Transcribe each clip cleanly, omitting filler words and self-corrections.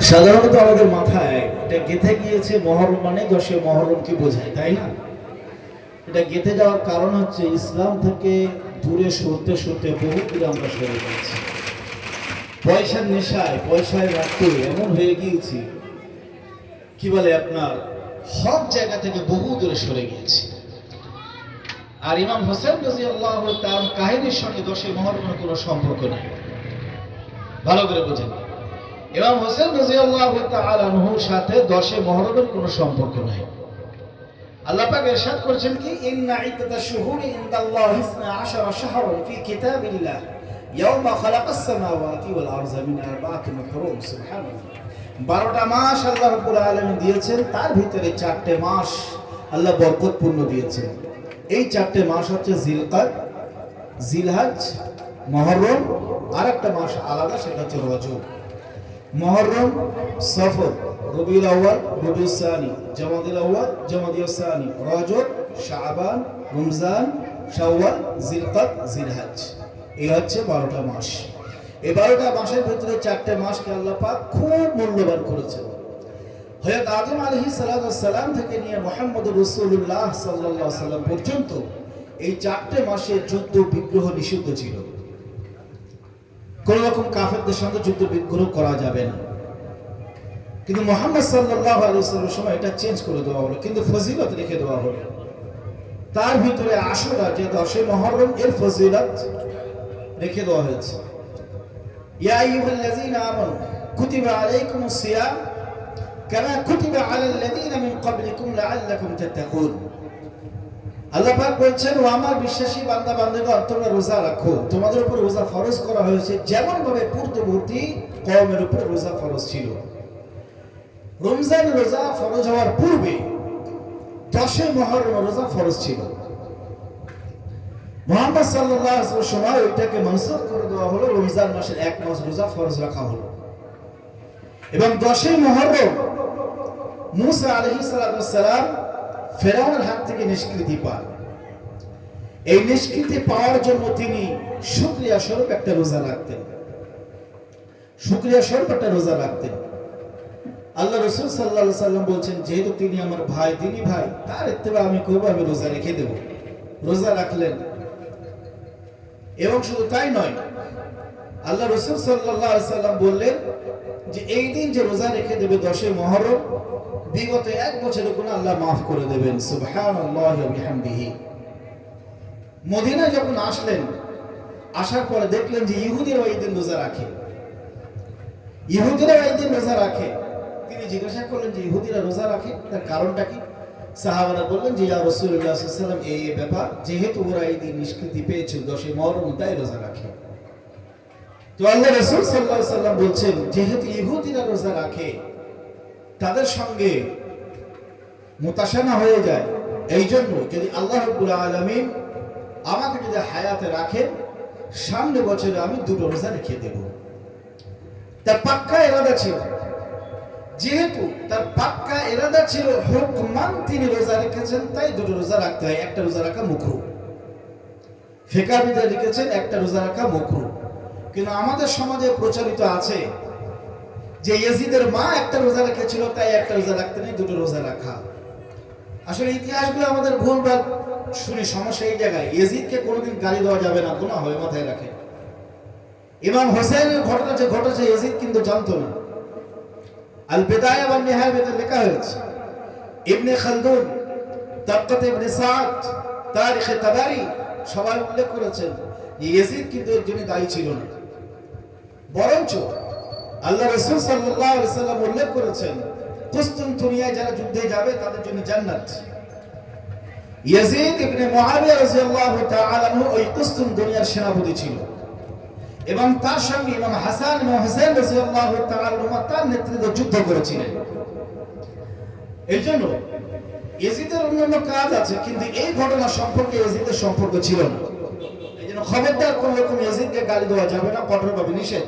সাধারণত আমাদের মাথায় এটা গেঁথে গিয়েছে মহরম মানে 10 মহরমকে বোঝায়, তাই না? এটা গেঁথে যাওয়ার কারণ হচ্ছে ইসলাম থেকে দূরে সরতে সরতে বহু দূরে আমরা সরে গেছি। পয়সার নেশায়, পয়সায় রাখতে এমন হয়ে গিয়েছি, কি বলে আপনার, হক জায়গা থেকে বহু দূরে সরে গিয়েছি। আর ইমাম হোসেন রাদিয়াল্লাহু তাআলা কাহিনীর সঙ্গে 10 মহরমের কোনো সম্পর্ক নেই, ভালো করে বোঝেন। ইমাম হোসেন রাদিয়াল্লাহু তাআলা আনহুর সাথে 10 মহরমের কোনো সম্পর্ক নাই। আল্লাহ পাক ইরশাদ করেছেন কি, ইন্না ইদ্দাতাশ শুহুরি ইনদাল্লাহি 12 শাহরান ফি কিতাবিল্লাহ ইয়াওমা খালাকাস সামাওয়াতি ওয়াল আরযা মিন আরবা'তিন হুরুম। সুবহানাল্লাহ। 12টা মাস আল্লাহ রাব্বুল আলামিন দিয়েছেন, তার ভিতরে 4টে মাস আল্লাহ বরকতপূর্ণ দিয়েছেন। এই 4টে মাস হচ্ছে জিলকাদ, জিলহজ, মুহররম, আর একটা মাস আলাদা, সেটা হচ্ছে রজব। মুহররম, সফর, রবিউল আউয়াল, রবিউল সানি, জামাদুল আউয়াল, জামাদুল সানি, রজব, শাবান, রমজান, শাওয়াল, জিলকাদ, জিলহজ। এই হচ্ছে 12টা মাস। এই 12টা মাসের ভিতরে 4টে মাসকে আল্লাহ পাক খুব মূল্যবান করেছেন। হযরত আদম আলাইহিস সালাম থেকে নিয়ে মুহাম্মদুর রাসূলুল্লাহ সাল্লাল্লাহু আলাইহি ওয়াসাল্লাম পর্যন্ত এই 4টে মাসে যুদ্ধ বিগ্রহ নিষিদ্ধ ছিল। কোন রকম কাফেরদের সঙ্গে যুদ্ধ বিগ্রহ করা যাবে না। কিন্তু মুহাম্মদ সাল্লাল্লাহু আলাইহি ওয়াসাল্লামের সময় এটা চেঞ্জ করে দেওয়া হলো, কিন্তু ফজিলত রেখে দেওয়া হলো। তার ভিতরে আশুরা, যে 10 মুহররম, এর ফজিলত রেখে দেওয়া হয়েছে। ইয়া আইয়ুহাল্লাযীনা আমানু কুতিবা আলাইকুমুস সিয়াম কামা কুতিবা আলাল লাযীনা মিন ক্বাবলিকুম লাআল্লাকুম তাত্তাকুন। আল্লাহ পাক বলছেন, ও আমার বিশ্বাসী বান্দা বান্দীগণ, তোমরা রোজা রাখো। তোমাদের উপর রোজা ফরজ করা হয়েছে যেমন ভাবে পূর্ববর্তী কওমের উপর রোজা ফরজ ছিল। রমজান রোজা ফরজ হওয়ার পূর্বে 10 মুহররম রোজা ফরজ ছিল। মুহাম্মদ সাল্লাল্লাহু আলাইহি ওয়াসাল্লামের সময় ওইটাকে মনসুখ করে দেওয়া হলো, রমজান মাসের 1 মাস রোজা ফরজ রাখা হলো। এবং 10 মুহররম মুসা আলাইহিস সালাম ফেরাউনের হাত থেকে নিষ্কৃতি পান। এই নিষ্কৃতি পাওয়ার জন্য তিনি শুকরিয়া স্বরূপ একটা রোজা রাখতেন, শুকরিয়া স্বরূপ একটা রোজা রাখতেন। আল্লাহ রাসূল সাল্লাল্লাহু আলাইহি সাল্লাম বলছেন, যেহেতু তিনি আমার ভাই, তিনি ভাই, তার ইত্তেবা আমি করব, আমি রোজা রেখে দেব। রোজা রাখলেন। এবং শুধু তাই নয়, আল্লাহ রাসূল সাল্লাল্লাহু আলাইহি সাল্লাম বললেন যে এই দিন যে রোজা রেখে দেবে 10 মুহররম, বিগত 1 বছরের গুনাহ আল্লাহ মাফ করে দেবেন। সুবহানাল্লাহি ওয়া বিহামদিহি। মদিনায় যখন আসলেন, আসার পরে দেখলেন যে ইহুদিরা এই দিন রোজা রাখে, ইহুদিরা এই দিন রোজা রাখে। তিনি জিজ্ঞাসা করলেন যে ইহুদিরা রোজা রাখে, তার কারণটা কি? সাহাবারা বললেন যে ইয়া রাসূলুল্লাহ সাল্লাল্লাহু আলাইহি ওয়াসাল্লাম, এই ব্যাপার, যেহেতু ওরা এই দিন নিষ্কৃতি পেয়েছে 10 মুহররম, তাই রোজা রাখে। তো আল্লাহ রাসূল সাল্লাল্লাহু আলাইহি ওয়াসাল্লাম বলছেন, যেহেতু ইহুদিরা রোজা রাখে, তাদের সঙ্গে মুতাশানা হয়ে যায়, এই জন্য যদি আল্লাহ রাব্বুল আলামিন আমাকে যদি হায়াতে রাখেন, সামনে বছরে আমি 2টো রোজা রেখে দেব। তার পাক্কা ইরাদা ছিল, যেহেতু তার পাক্কা ইরাদা ছিল, হুকমান তিনি রোজা রেখেছেন, তাই 2টো রোজা রাখতে হয়। একটা রোজা রাখা মাকরুহ, ফিকাহবিদরা লিখেছেন একটা রোজা রাখা মাকরুহ। কিন্তু আমাদের সমাজে প্রচলিত আছে যে ইয়াজিদের মা একটা রোজা রেখেছিল, তাই একটা রোজা রাখতে নেই, 2টো রোজা রাখা। আসলে ইতিহাসগুলো আমাদের ভুলভাল শুনে সমস্যা এই জায়গায়। ইয়াজিদকে কোনোদিন গালি দেওয়া যাবে না, গুনাহ হয়, মাথায় রাখে। ইমাম হোসেনের ঘটনা যে ঘটেছে, ইয়াজিদ কিন্তু জানতো না। আল বিদায়া ওয়ান নিহায়াতে লেখা হয়েছে, ইবনে খালদুন, তাবকাত ইবনে সাদ, তারিখে তাবারি সবাই উল্লেখ করেছেন ইয়াজিদ কিন্তু এর জন্য দায়ী ছিল না। বরঞ্চ আল্লাহ রাসূল সাল্লাল্লাহু আলাইহি ওয়াসাল্লাম উল্লেখ করেছেন, কুস্তুনতুনিয়ায় যারা যুদ্ধে যাবে তাদের জন্য জান্নাত। ইয়াজিদ ইবনে মুআবিয়া রাদিয়াল্লাহু তাআলা আনহু ওই কুস্তুনতুনিয়ার সেনাপতি ছিল, এবং তার সঙ্গে ইমাম হাসান এবং হুসাইন রাদিয়াল্লাহু তাআলা আনহুমা তার নেতৃত্বে যুদ্ধ করেছিলেন। এই জন্য ইয়াজিদের অন্যান্য কাজ আছে, কিন্তু এই ঘটনা সম্পর্কে ইয়াজিদের সম্পর্ক ছিল না। এই জন্য খবরদার কোন রকম ইয়াজিদকে গালি দেওয়া যাবে না, কঠোরভাবে নিষেধ।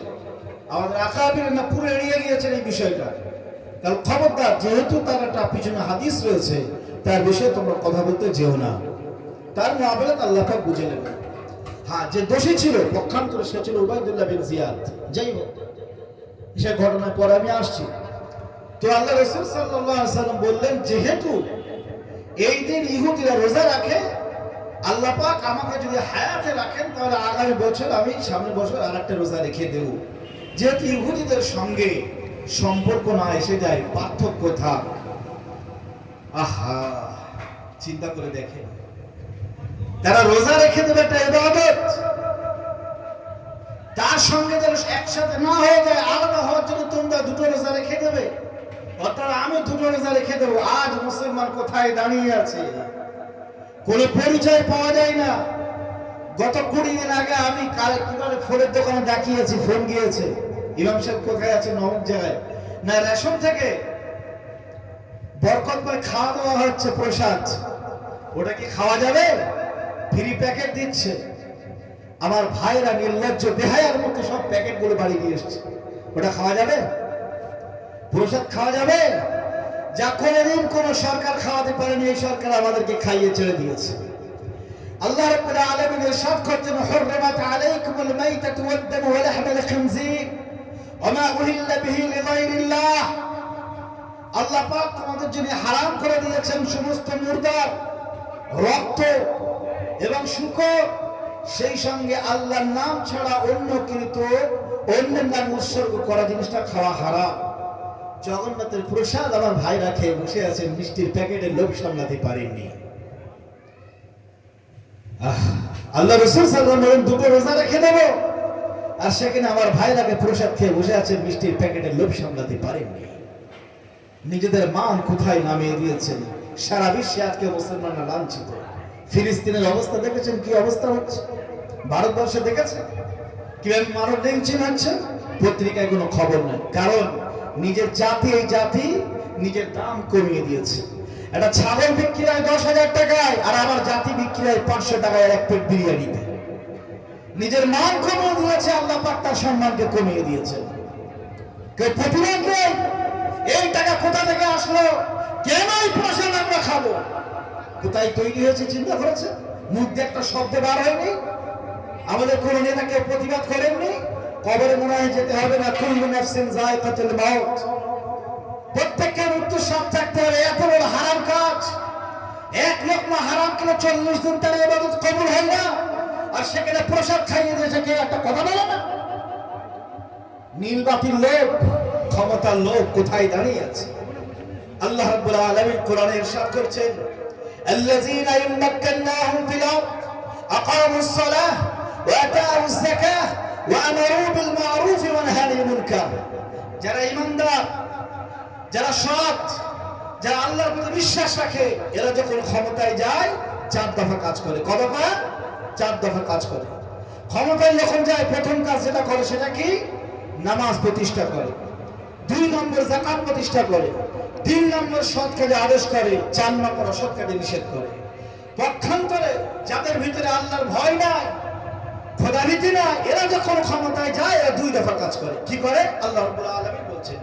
আমাদের আকাবিররা পুরো এড়িয়ে গিয়েছেন এই বিষয়টা। কারণ খবরদার, যেহেতু তার একটা পিছনে হাদিস রয়েছে, তার বিষয়ে তোমরা কথা বলতে যেও না। তার মুআমালাত আল্লাহ পাক বুঝে নেবেন। হ্যাঁ, যে দোষী ছিল পক্ষান্তরে সে ছিল উবাইদুল্লাহ বিন জিয়াদ। যাই হোক, সে ঘটনার পরে আমি আসছি। তো আল্লাহ রাসূল সাল্লাল্লাহু আলাইহি সাল্লাম বললেন, যেহেতু এই দিন ইহুদিরা রোজা রাখে, আল্লাহ পাক আমাকে যদি হায়াতে রাখেন তাহলে আগামী বছর আমি সামনের বছর আরেকটা রোজা রেখে দেব। যেহেতু ইহুদিদের সঙ্গে সম্পর্ক না এসে যায়, পার্থক্য থাক। আহা, চিন্তা করে দেখেন, তারা রোজা রেখে দেবে একটা ইবাদত, তার সঙ্গে যেন একসাথে না হয়ে যায়, আলাদা হওয়ার জন্য তোমরা দুটো রোজা রেখে দেবে, অর্থাৎ আমি দুটো রোজা রেখে দেবো। আজ মুসলমান কোথায় দাঁড়িয়ে আছে, কোনো পরিচয় পাওয়া যায় না। গত 20 দিন আগে আমি কিভাবে ফোনের দোকানে ডাকিয়েছি, ফোন গিয়েছে, ইমাম সাহেব কোথায় আছে, নমক জায়গায় না, রেশন থেকে বরকত ভাই খাওয়া দেওয়া হচ্ছে প্রসাদ, ওটা কি খাওয়া যাবে? ফ্রি প্যাকেট দিচ্ছে। আমার ভাইরা নির্লজ্জ বেহায়ার মতো সব প্যাকেট গুলো বাড়ি নিয়ে এসছে, ওটা খাওয়া যাবে? প্রসাদ খাওয়া যাবে? যা কোনদিন কোন সরকার খাওয়াতে পারেনি, এই সরকার আমাদেরকে খাইয়ে ছেড়ে দিয়েছে। আল্লাহ রাব্বুল আলামিন ইরশাদ করছেন, হুররিমাত আলাইকুমুল মাইতাতু ওয়াদ-দামু ওয়া লাহমুল খিনজির ওয়া মা উহিল্লা বিহি লিগায়রিল্লাহ। আল্লাহ পাক তোমাদের জন্য হারাম করে দিয়েছেন সমস্ত মুর্দার রক্ত এবং শুকর, সেই সঙ্গে আল্লাহর নাম ছাড়া অন্যের নাম উৎসর্গ করা জিনিসটা খাওয়া হারাম। জগন্নাথের প্রসাদ আমার ভাইরা খেয়ে বসে আছেন, মিষ্টির প্যাকেটের লোভ সামলাতে পারেননি। আল্লাহ রাসূল সাল্লাল্লাহু আলাইহি ওয়াসাল্লাম দুটো রোজা রেখে দেব, আর সেখানে আমার ভাইরাকে প্রসাদ খেয়ে বসে আছেন, মিষ্টির প্যাকেটের লোভ সামলাতে পারেননি। নিজেদের মান কোথায় নামিয়ে দিয়েছেন। সারা বিশ্বে আজকে মুসলমানরা লাঞ্ছিত। ফিলিস্তিনের অবস্থা দেখেছেন, কি অবস্থা হচ্ছে? ভারতবর্ষে দেখেছেন কিভাবে মানব লিঞ্চিং হচ্ছে? পত্রিকায় কোনো খবর নেই, কারণ নিজের জাতি, এই জাতি নিজের দাম কমিয়ে দিয়েছে। একটা ছাগল বিক্রি হয় 10,000 টাকায়, আর আমার জাতি বিক্রি হয় 500 টাকায় এক প্লেট বিরিয়ানিতে। নিজের মান কমিয়ে দিয়েছে, আল্লাহ পাক তার সম্মানকে কমিয়ে দিয়েছে। কেউ প্রতিবাদ নেই, এই টাকা কোথা থেকে আসলো, কেন এই প্রসাদ আমরা খাবো, কোথায় তৈরি হয়েছে চিন্তা করেছে? মুখ দিয়ে একটা শব্দ বার হয়নি। আমাদের কোন নেতা কেউ প্রতিবাদ করেননি। কবরে মনে হয় যেতে হবে না, কুল্লু নাফসিন যায়কাতুল মাউত, প্রত্যেকের মৃত্যু স্বাদ থাকতে হবে। এত বড় হারাম কাজ, এক লোকমা হারাম খেলে 40 দিন তার ইবাদত কবুল হয় না, আর সেখানে প্রসাদ খাইয়ে দিয়েছে, কেউ একটা কথা বলে না। নীলবাতির লোক, ক্ষমতার লোক কোথায় দাঁড়িয়ে আছে? আল্লাহ রাব্বুল আলামিন কোরআনে ইরশাদ করছেন, আল্লাযীনা ইম্মাক্কানাহুম ফিল আরদ আকামুস সালাহ ওয়া আতাউজ যাকাহ ওয়া আমারু বিল মা'রুফ ওয়া নাহাউ আনিল মুনকার। যারা ঈমানদার, যারা সৎ, যারা আল্লাহর প্রতি বিশ্বাস রাখে, এরা যখন ক্ষমতায় যায় 4 দফা কাজ করে। কত দফা? 4 দফা কাজ করে। ক্ষমতায় যখন যায় প্রথম কাজ যেটা করে সেটা কি? নামাজ প্রতিষ্ঠা করে, 2 নম্বর যাকাত প্রতিষ্ঠা করে, 3 নম্বর সৎ কাজে আদেশ করে, 4 নম্বর অসৎ কাজে নিষেধ করে। পক্ষান্তরে যাদের ভিতরে আল্লাহর ভয় নাই, খোদাভীতি নাই, এরা যখন ক্ষমতায় যায় এরা 2 দফা কাজ করে। কি করে? আল্লাহ রাব্বুল আলামিন বলছেন,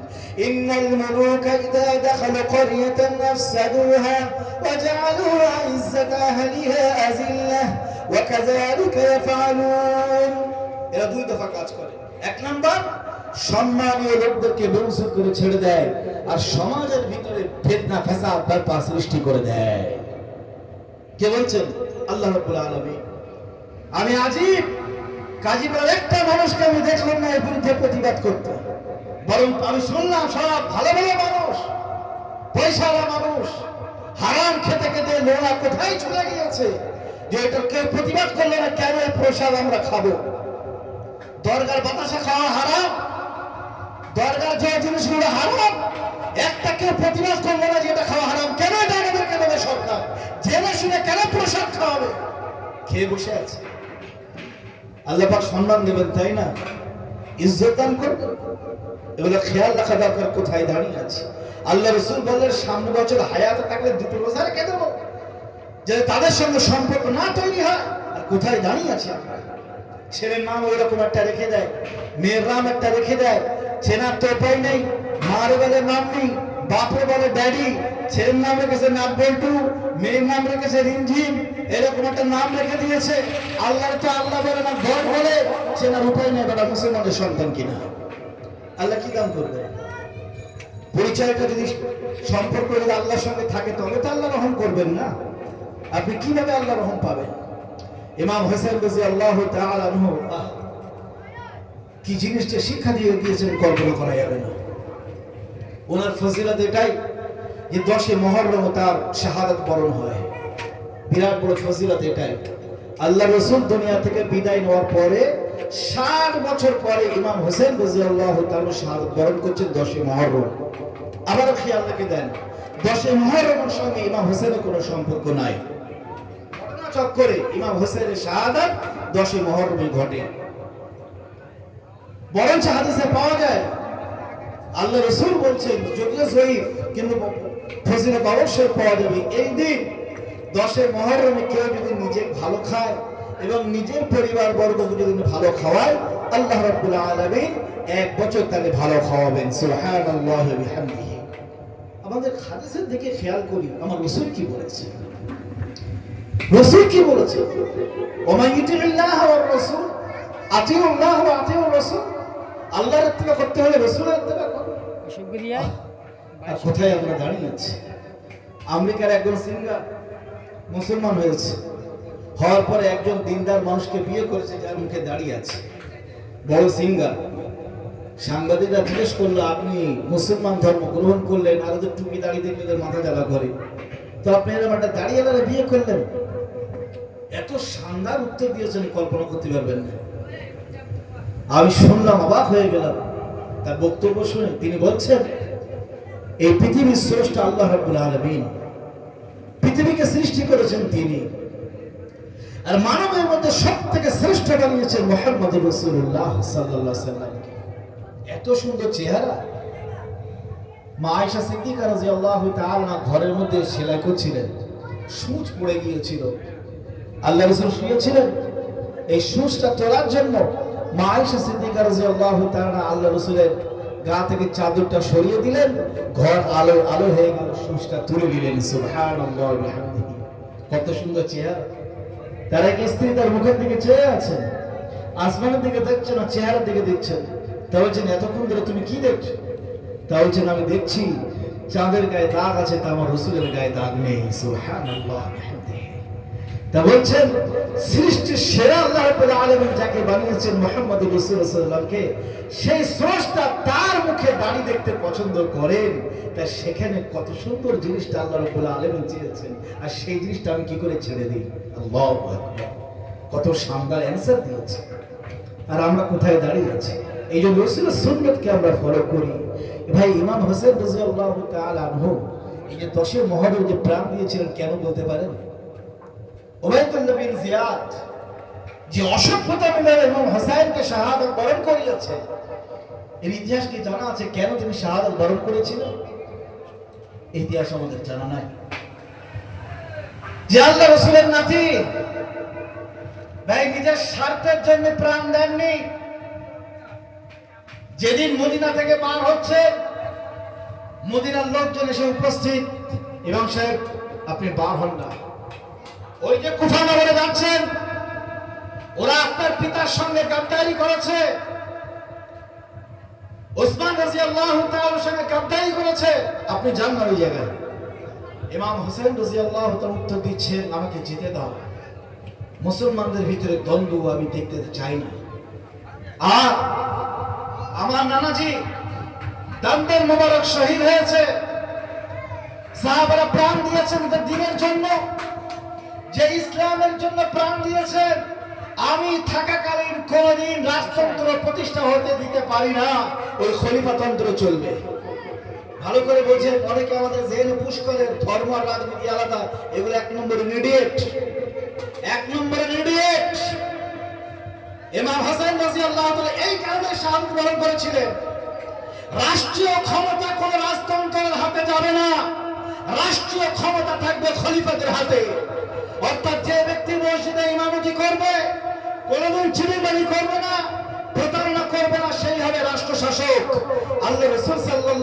ইন্নাল মুলুকা ইযা দাখালু ক্বরিয়াতান আফসাদুহা ওয়া জাআলু ইজ্জাতা আহলিহা আযিল্লাহ ওয়া কাযালিকা ইয়াফআলুন। এরা 2 দফা কাজ করে। 1 নম্বর, সম্মানীয় লোকদেরকে লুণ্ঠন করে ছেড়ে দেয়, আর সমাজের ভিতরে ফিতনা ফাসাদ বারপা সৃষ্টি করে দেয়। কে বলছেন? আল্লাহ রাব্বুল আলামিন। আমি আজিব কাজীপাড়ার একটা মানুষকে আমি দেখলাম না এর বিরুদ্ধে প্রতিবাদ করতে, বরং আমি শুনলাম সব ভালো ভালো মানুষ, পয়সাওয়ালা মানুষ, হারাম খেতে খেতে লোনা কোথায় চলে গিয়েছে যে এটা কেউ প্রতিবাদ করলে না, কেন এই প্রসাদ আমরা খাবো? দরগার বাতাসা খাওয়া হারাম, দরগার যে জিনিসগুলো হারাম, একটা কেউ প্রতিবাদ করলে না যে এটা খাওয়া হারাম, কেন এটা আমাদেরকে দেবে সরকার? জেনে শুনে কেন প্রসাদ খাওয়াবে? খেয়ে বসে আছে। আল্লাহ পাক সম্মান দেবেন, তাই না? ইজ্জত দান করবেন। এগুলো খেয়াল রাখা দরকার, কোথায় দাঁড়িয়ে আছে। আল্লাহ রাসূল বললেন, সামনে বছর হায়াতে থাকলে 2টো রোজা রেখে দেবো, যে তাদের সঙ্গে সম্পর্ক না তৈরি হয়। আর কোথায় দাঁড়িয়ে আছে আমরা? ছেলের নাম ওই রকম একটা রেখে দেয়, মেয়ের নাম একটা রেখে দেয়, চেনার তো উপায় নেই, মার বলে নাম নেই, বাপরে বলে ড্যাডি, ছেলের নাম রেখেছে নাটবল্টু, মেয়ের নাম রেখেছে রিমঝিম, এরকম একটা নাম রেখে দিয়েছে। আল্লাহর তো আল্লাহ বলে না, ভয় বলে, চেনার উপায় নেই, তারা মুসলমানের সন্তান কিনা। আল্লাহ কি দান করবে? পরিচয়টা যদি সম্পর্ক যদি আল্লাহর সঙ্গে থাকে তবে তো আল্লাহ রহম করবেন না। আপনি কিভাবে আল্লাহ রহম পাবেন? ইমাম হোসেন রাদিয়াল্লাহু তাআলা আনহু কি জিনিসটা শিক্ষা দিয়ে দিয়েছেন কল্পনা করা যাবে না। ওনার ফজিলত এটাই যে 10 মুহররম তার শাহাদাত বরণ হয়। বিরাট বড় ফজিলত এটাই। আল্লাহ রাসূল দুনিয়া থেকে বিদায় নেওয়ার পরে 60 বছর পরে ইমাম হোসেন রাদিয়াল্লাহু তাআলা শাহাদাত বরণ করছেন 10 মুহররম। আবার খেয়াল রেখে দেন, 10 মুহররমের সঙ্গে ইমাম হোসেনের কোনো সম্পর্ক নাই। ঘটনা চক্করে ইমাম হোসেনের শাহাদাত 10 মুহররমে ঘটে। বরঞ্চ হাদিসে পাওয়া যায় আল্লাহ রাসূল বলছেন, যদিও জয়ীফ কিন্তু ফজিলত অবশ্যই পাওয়া যাবে, এই দিন 10 মুহররমে কেউ যদি নিজে ভালো খায় এবং নিজের পরিবার বর্গকে যদি ভালো খাওয়ায়, আল্লাহ রাব্বুল আলামিন 1 বছর তাকে ভালো খাওয়াবেন। সুবহানাল্লাহি ওয়া বিহামদিহি। আমাদের হাদিসের দিকে খেয়াল করি, আমার রাসূল কি বলেছে? রাসূল কি বলেছে? ওয়া মান ইউতিল্লাহ ওয়া রাসূল আতিউল্লাহ ওয়া আতিউর রাসূল। আল্লাহর ইত্তিবা করতে হলে রাসূলের ইত্তিবা করো। শুকরিয়া। আর কোথায় আমরা দাঁড়িয়ে আছি? আমেরিকার একজন সিঙ্গার মুসলমান হয়েছে, হওয়ার পরে একজন দিনদার মানুষকে বিয়ে করেছে যার মুখে দাঁড়িয়ে আছে, বড় সিঙ্গার। সাংবাদিকরা জিজ্ঞেস করলো, আপনি মুসলমান ধর্ম গ্রহণ করলেন আর ওদের টুপি দাঁড়িয়ে দেখলে মাথা জ্বালা করে, তো আপনি এরকম একটা দাঁড়িয়ে বিয়ে করলেন? এত শানদার উত্তর দিয়েছেন, কল্পনা করতে পারবেন না। আমি শুনলাম, অবাক হয়ে গেলাম তার বক্তব্য শুনে। তিনি বলছেন, এই পৃথিবীর স্রষ্টা আল্লাহ রাব্বুল আলামিন, পৃথিবীকে সৃষ্টি করেছেন তিনি, আর মানবের মধ্যে সবথেকে শ্রেষ্ঠ বানিয়েছেন মুহাম্মদুর রাসূলুল্লাহ সাল্লাল্লাহু আলাইহি ওয়াসাল্লাম। এত সুন্দর চেহারা। মা আয়েশা সিদ্দিকা রাদিয়াল্লাহু তাআলা ঘরের মধ্যে সেলাই করছিলেন, সূচ পড়ে গিয়েছিল। আল্লাহ রাসূল শুয়েছিলেন, এই সূচটা তোলার জন্য মা আয়েশা সিদ্দিকা রাদিয়াল্লাহু তাআলা আল্লাহ রাসূলের গা থেকে চাদরটা সরিয়ে দিলেন, ঘর আলো আলো হয়ে গেল, সূচটা তুলে দিলেন। সুবহানাল্লাহি ওয়া বিহামদিহি। কত সুন্দর চেহারা। তার এক স্ত্রী তার মুখের দিকে চেয়ে আছেন, আসমানের দিকে দেখছেন না, চেহারার দিকে দেখছেন। তা বলছেন, এতক্ষণ ধরে তুমি কি দেখছো? তা বলছেন, আমি দেখছি চাঁদের গায়ে দাগ আছে, তা আমার রাসূলের গায়ে দাগ নেই। সুবহানাল্লাহি ওয়া বিহামদিহি। তা বলছেন, সৃষ্টির সেরা আল্লাহ রাব্বুল আলামিন যাকে বানিয়েছেন মুহাম্মদুর রাসূলুল্লাহ সাল্লাল্লাহু আলাইহি ওয়াসাল্লামকে, সেই স্রষ্টা তার মুখে দাড়ি দেখতে পছন্দ করেন। তা সেখানে কত সুন্দর জিনিসটা আল্লাহ রাব্বুল আলামিন চেয়েছেন, আর সেই জিনিসটা আমি কি করে ছেড়ে দিই? আল্লাহু আকবার। কত শানদার অ্যানসার দিয়েছে। আর আমরা কোথায় দাঁড়িয়ে আছি? এই যে রাসূলের সুন্নাতকে আমরা ফলো করি। ভাই, ইমাম হোসেন রাদিয়াল্লাহু তাআলা আনহু এই যে 10 মুহররম যে প্রাণ দিয়েছিলেন, কেন বলতে পারেন? উবাইদুল্লাহ বিন জিয়াদ যে অসভ্যতা মিলে ইমাম হোসেনকে শাহাদাত বরণ করিয়েছে, এর ইতিহাস কি জানা আছে? কেন তিনি শাহাদাত বরণ করেছিলেন? ইতিহাস আমাদের জানা নাই। যে আল্লাহ রাসূলের নাতি ভাই নিজের স্বার্থের জন্য প্রাণ দেননি। যেদিন মদিনা থেকে বার হচ্ছে, মদিনার লোকজন এসে উপস্থিত, ইমাম সাহেব আপনি বার হন না। ওই যে কুফা নগরে যাচ্ছেন, ওরা আপনার পিতার সঙ্গে গাদ্দারি করেছে, ওসমান রাদিয়াল্লাহু তাআলার সঙ্গে গাদ্দারি করেছে, আপনি যান না ওই জায়গায়। ইমাম হোসেন রাদিয়াল্লাহু তাআলা উত্তর দিচ্ছেন, আমাকে যেতে দাও, মুসলমানদের ভিতরে দ্বন্দ্ব আমি দেখতে চাই না। আর আমার নানাজি দান্তের মোবারক শহীদ হয়েছে, সাহাবারা প্রাণ দিয়েছেন দ্বীনের জন্য, যে ইসলামের জন্য প্রাণ দিয়েছেন, আমি থাকাকালীন কোনদিন রাজতন্ত্র প্রতিষ্ঠা হতে দিতে পারি না, ওই খলিফাতন্ত্র চলবে। ভালো করে বোঝেন, অনেকে আমাদের জেনে পুশ করে ধর্ম আর রাজনীতি আলাদা, এগুলো 1 নম্বরের ইডিয়েট, 1 নম্বরের ইডিয়েট। ইমাম হাসান রাদিয়াল্লাহু তাআলা এই কারণে শাহাদাত বরণ করেছিলেন, রাষ্ট্রীয় ক্ষমতা কোন রাজতন্ত্রের হাতে যাবে না, রাষ্ট্রীয় ক্ষমতা থাকবে খলিফাদের হাতে। অর্থাৎ যে ব্যক্তি মসজিদে ইমামতি করবে, কোনদিন চিনিবাড়ি করবে না, প্রতারণা করবে না, সেই হবে রাষ্ট্র শাসক। আল্লাহ রাসূল সাল্লাল্লাহু